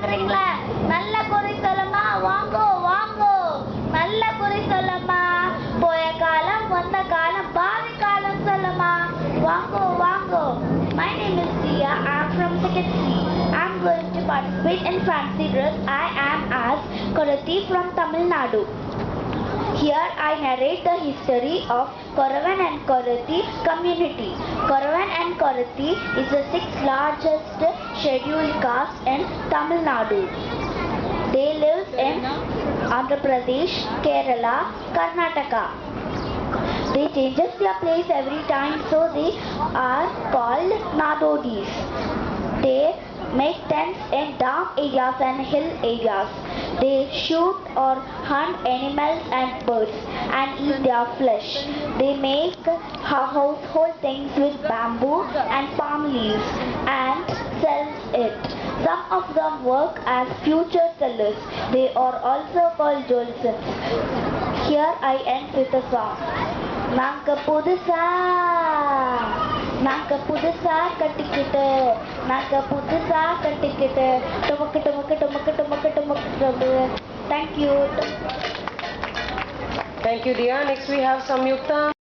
பாக்குறீங்களா? நல்ல குறி சொல்லம்மா, வாங்கோ வாங்கோ. நல்ல குறி சொல்லம்மா, போய காலம் வந்த காலம் பாவி காலம் சொல்லம்மா, வாங்கோ வாங்கோ. My name is Dia. I am from Second C. I am going to participate in fancy dress. I am as Korati from Tamil Nadu. Here I narrate the history of Koravan and Korati community. Koravan and Korati is the sixth largest scheduled caste in Tamil Nadu. They live in Andhra Pradesh, Kerala, Karnataka. They changes their place every time, so they are called Nadodis. They make tents in dam areas and hill areas. They shoot or hunt animals and birds and eat their flesh. They make household things with bamboo and palm leaves and sell it. Some of them work as future sellers. They are also called jolsons. Here I end with a song. நாங்க புதுசா கட்டிக்கிட்டு டுமுக்கு டுமுக்கு டுமுக்கு டுமுக்கு டுமுக்கு. Thank you. Thank you, Dia. Next we have Samyukta.